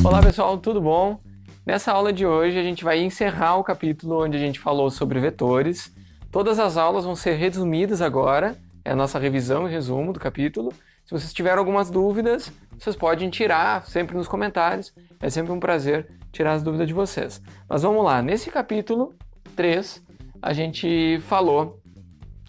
Olá pessoal, tudo bom? Nessa aula de hoje a gente vai encerrar o capítulo onde a gente falou sobre vetores. Todas as aulas vão ser resumidas agora, é a nossa revisão e resumo do capítulo. Se vocês tiverem algumas dúvidas, vocês podem tirar sempre nos comentários, é sempre um prazer tirar as dúvidas de vocês. Mas vamos lá, nesse capítulo 3 a gente falou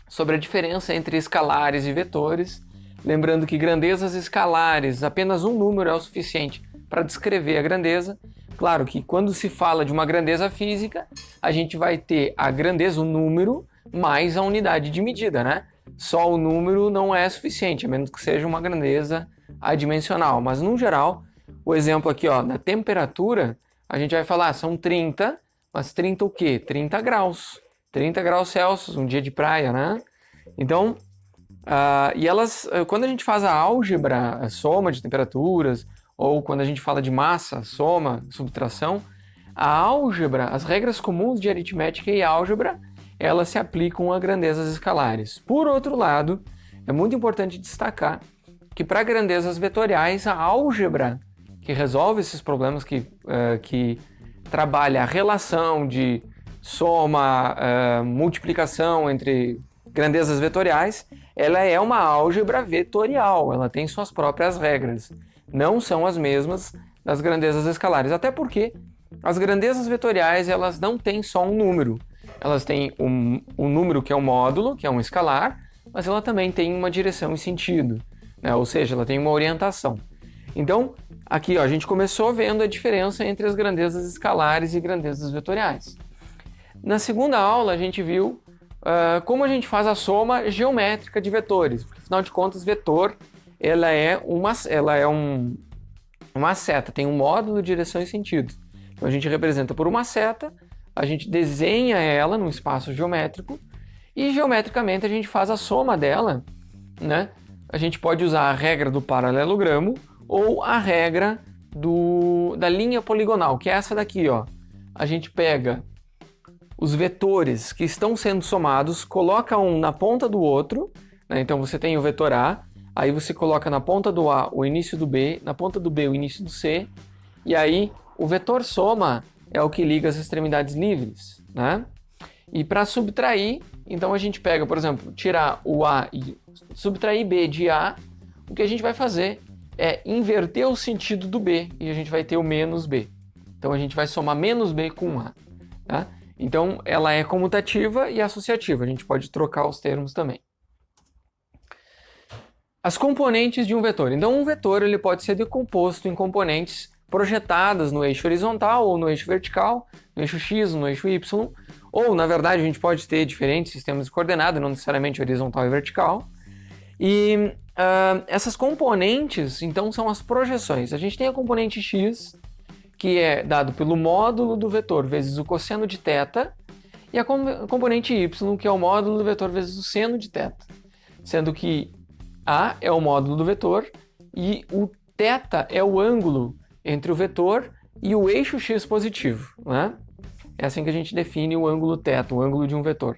sobre a diferença entre escalares e vetores, lembrando que grandezas escalares, apenas um número é o suficiente para descrever a grandeza. Claro que quando se fala de uma grandeza física, a gente vai ter a grandeza, o número, mais a unidade de medida, né? Só o número não é suficiente, a menos que seja uma grandeza adimensional. Mas, no geral, o exemplo aqui, ó, na temperatura, a gente vai falar, são 30, mas 30 o quê? 30 graus. 30 graus Celsius, um dia de praia, né? Então, quando a gente faz a álgebra, a soma de temperaturas, ou quando a gente fala de massa, soma, subtração, a álgebra, as regras comuns de aritmética e álgebra, elas se aplicam a grandezas escalares. Por outro lado, é muito importante destacar que para grandezas vetoriais, a álgebra, que resolve esses problemas, que trabalha a relação de soma, multiplicação entre grandezas vetoriais, ela é uma álgebra vetorial, ela tem suas próprias regras. Não são as mesmas das grandezas escalares, até porque as grandezas vetoriais elas não têm só um número, elas têm um número que é um módulo, que é um escalar, mas ela também tem uma direção e sentido, né? Ou seja, ela tem uma orientação. Então, aqui ó, a gente começou vendo a diferença entre as grandezas escalares e grandezas vetoriais. Na segunda aula a gente viu como a gente faz a soma geométrica de vetores, porque afinal de contas vetor ela é uma seta, tem um módulo, direção e sentido. Então a gente representa por uma seta, a gente desenha ela num espaço geométrico e geometricamente a gente faz a soma dela, né? A gente pode usar a regra do paralelogramo ou a regra da linha poligonal, que é essa daqui, ó. A gente pega os vetores que estão sendo somados, coloca um na ponta do outro, né? Então você tem o vetor A, aí você coloca na ponta do A o início do B, na ponta do B o início do C, e aí o vetor soma é o que liga as extremidades livres, né? E para subtrair, então a gente pega, por exemplo, tirar o A e subtrair B de A, o que a gente vai fazer é inverter o sentido do B, e a gente vai ter o menos B. Então a gente vai somar menos B com A, tá? Então ela é comutativa e associativa, a gente pode trocar os termos também. As componentes de um vetor. Então um vetor ele pode ser decomposto em componentes projetadas no eixo horizontal ou no eixo vertical, no eixo X ou no eixo Y, ou na verdade a gente pode ter diferentes sistemas de coordenadas, não necessariamente horizontal e vertical. E essas componentes então são as projeções. A gente tem a componente X, que é dado pelo módulo do vetor vezes o cosseno de θ, e a componente y, que é o módulo do vetor vezes o seno de θ, sendo que A é o módulo do vetor e o θ é o ângulo entre o vetor e o eixo x positivo, né? É assim que a gente define o ângulo θ, o ângulo de um vetor.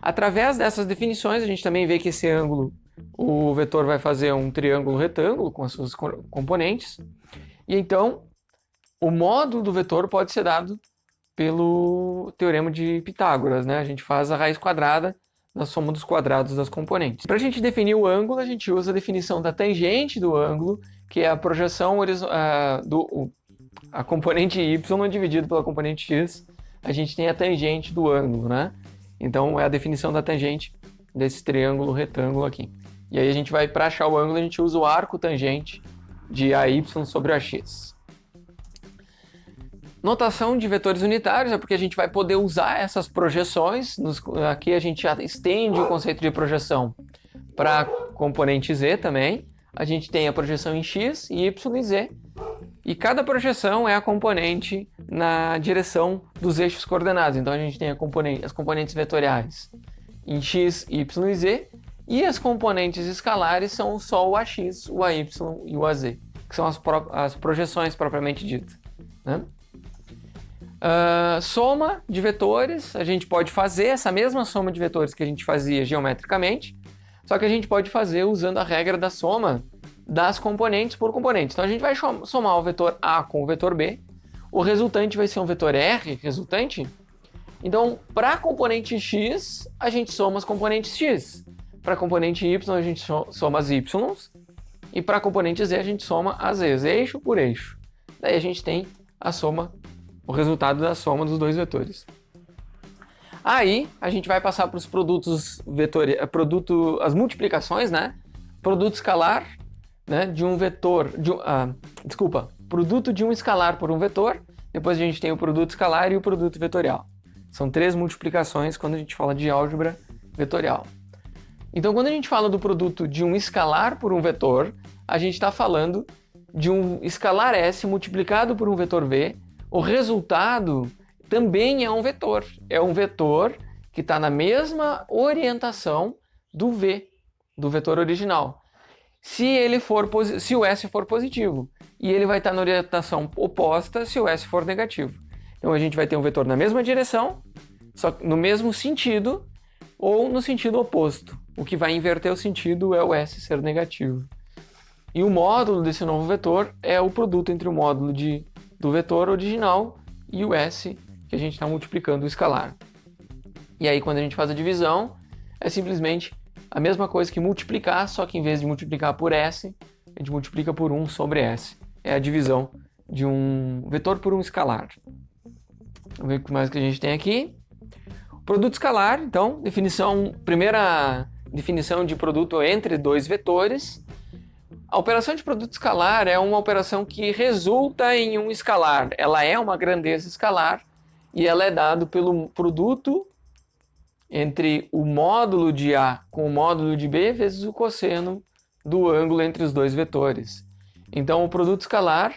Através dessas definições, a gente também vê que esse ângulo, o vetor vai fazer um triângulo retângulo com as suas componentes, e então o módulo do vetor pode ser dado pelo teorema de Pitágoras, né? A gente faz a raiz quadrada da soma dos quadrados das componentes. Para a gente definir o ângulo, a gente usa a definição da tangente do ângulo, que é a projeção a componente y dividido pela componente x, a gente tem a tangente do ângulo, né? Então é a definição da tangente desse triângulo retângulo aqui. E aí a gente vai, para achar o ângulo, a gente usa o arco tangente de AY sobre AX. Notação de vetores unitários é porque a gente vai poder usar essas projeções. Aqui a gente já estende o conceito de projeção para componente z também. A gente tem a projeção em x, y e z. E cada projeção é a componente na direção dos eixos coordenados. Então a gente tem as componentes vetoriais em x, y e z. E as componentes escalares são só o ax, o ay e o az, que são as projeções propriamente ditas, né? Soma de vetores, a gente pode fazer essa mesma soma de vetores que a gente fazia geometricamente, só que a gente pode fazer usando a regra da soma das componentes por componentes. Então a gente vai somar o vetor A com o vetor B. O resultante vai ser um vetor R, resultante. Então, para a componente x, a gente soma as componentes x. Para a componente y, a gente soma as y's. E para a componente z, a gente soma as z's, eixo por eixo. Daí a gente tem a soma, o resultado da soma dos dois vetores. Aí, a gente vai passar para os produtos as multiplicações, né? Produto escalar, né, de um vetor, produto de um escalar por um vetor. Depois a gente tem o produto escalar e o produto vetorial. São 3 multiplicações quando a gente fala de álgebra vetorial. Então, quando a gente fala do produto de um escalar por um vetor, a gente está falando de um escalar S multiplicado por um vetor V. O resultado também é um vetor. É um vetor que está na mesma orientação do V, do vetor original. Se o S for positivo, e ele vai estar na orientação oposta se o S for negativo. Então a gente vai ter um vetor na mesma direção, só no mesmo sentido, ou no sentido oposto. O que vai inverter o sentido é o S ser negativo. E o módulo desse novo vetor é o produto entre o módulo do vetor original e o S que a gente está multiplicando o escalar. E aí quando a gente faz a divisão, é simplesmente a mesma coisa que multiplicar, só que em vez de multiplicar por S, a gente multiplica por 1 sobre S. É a divisão de um vetor por um escalar. Vamos ver o que mais que a gente tem aqui. Produto escalar, então, primeira definição de produto entre dois vetores. A operação de produto escalar é uma operação que resulta em um escalar. Ela é uma grandeza escalar e ela é dada pelo produto entre o módulo de A com o módulo de B vezes o cosseno do ângulo entre os dois vetores. Então, o produto escalar,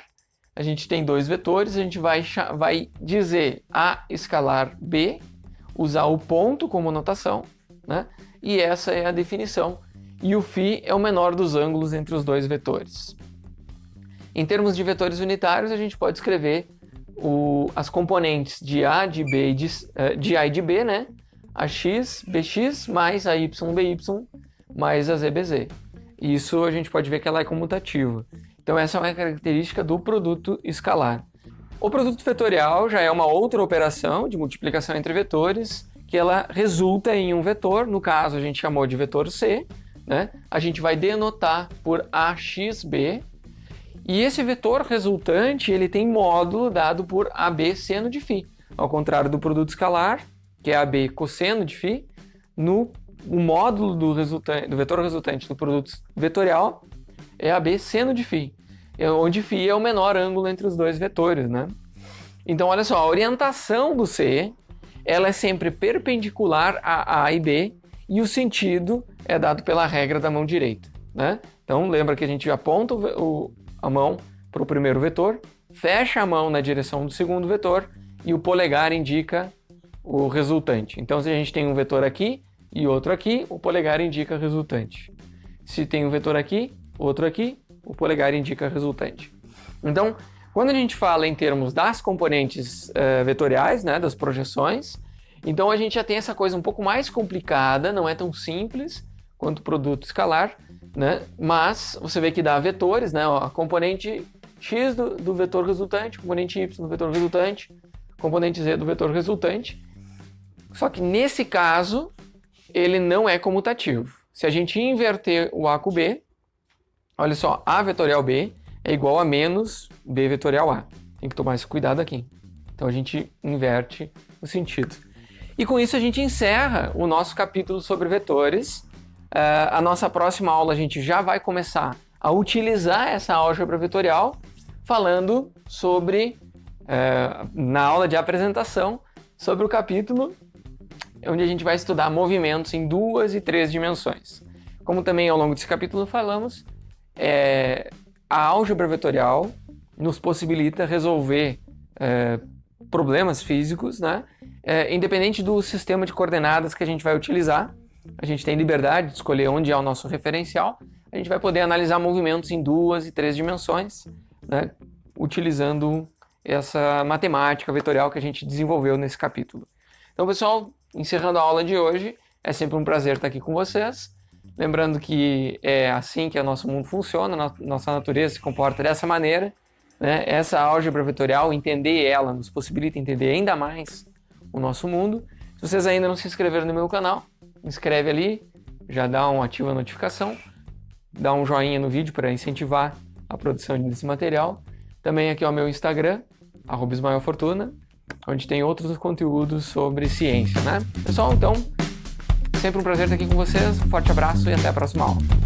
a gente tem dois vetores, a gente vai dizer A escalar B, usar o ponto como notação, né? E essa é a definição. E o φ é o menor dos ângulos entre os dois vetores. Em termos de vetores unitários, a gente pode escrever as componentes de A, de B, de A e de B, né? AX, BX, mais AY, BY, mais a ZBZ. Isso a gente pode ver que ela é comutativa. Então essa é uma característica do produto escalar. O produto vetorial já é uma outra operação de multiplicação entre vetores, que ela resulta em um vetor, no caso a gente chamou de vetor C, né? A gente vai denotar por AXB, e esse vetor resultante ele tem módulo dado por AB seno de φ. Ao contrário do produto escalar, que é AB cosseno de φ, o módulo do vetor resultante do produto vetorial é AB seno de φ, onde φ é o menor ângulo entre os dois vetores, né? Então, olha só, a orientação do C ela é sempre perpendicular a A e B, e o sentido é dado pela regra da mão direita, né? Então, lembra que a gente aponta a mão para o primeiro vetor, fecha a mão na direção do segundo vetor e o polegar indica o resultante. Então, se a gente tem um vetor aqui e outro aqui, o polegar indica resultante. Se tem um vetor aqui, outro aqui, o polegar indica resultante. Então, quando a gente fala em termos das componentes vetoriais, né, das projeções, então a gente já tem essa coisa um pouco mais complicada, não é tão simples quanto o produto escalar, né, mas você vê que dá vetores, né, ó, a componente x do vetor resultante, componente y do vetor resultante, componente z do vetor resultante. Só que nesse caso, ele não é comutativo. Se a gente inverter o A com B, olha só, A vetorial B é igual a menos B vetorial A. Tem que tomar esse cuidado aqui. Então a gente inverte o sentido. E com isso a gente encerra o nosso capítulo sobre vetores. A nossa próxima aula a gente já vai começar a utilizar essa álgebra vetorial, falando sobre, na aula de apresentação, sobre o capítulo onde a gente vai estudar movimentos em 2 e 3 dimensões. Como também ao longo desse capítulo falamos, a álgebra vetorial nos possibilita resolver problemas físicos, né? Independente do sistema de coordenadas que a gente vai utilizar, a gente tem liberdade de escolher onde é o nosso referencial, a gente vai poder analisar movimentos em 2 e 3 dimensões, né? Utilizando essa matemática vetorial que a gente desenvolveu nesse capítulo. Então, pessoal, encerrando a aula de hoje, é sempre um prazer estar aqui com vocês. Lembrando que é assim que o nosso mundo funciona, nossa natureza se comporta dessa maneira, né? Essa álgebra vetorial, entender ela, nos possibilita entender ainda mais o nosso mundo. Se vocês ainda não se inscreveram no meu canal, inscreve ali, já ativa a notificação, dá um joinha no vídeo para incentivar a produção desse material. Também aqui é o meu Instagram, @ismaelfortuna, onde tem outros conteúdos sobre ciência, né? Pessoal, então, sempre um prazer estar aqui com vocês. Um forte abraço e até a próxima aula.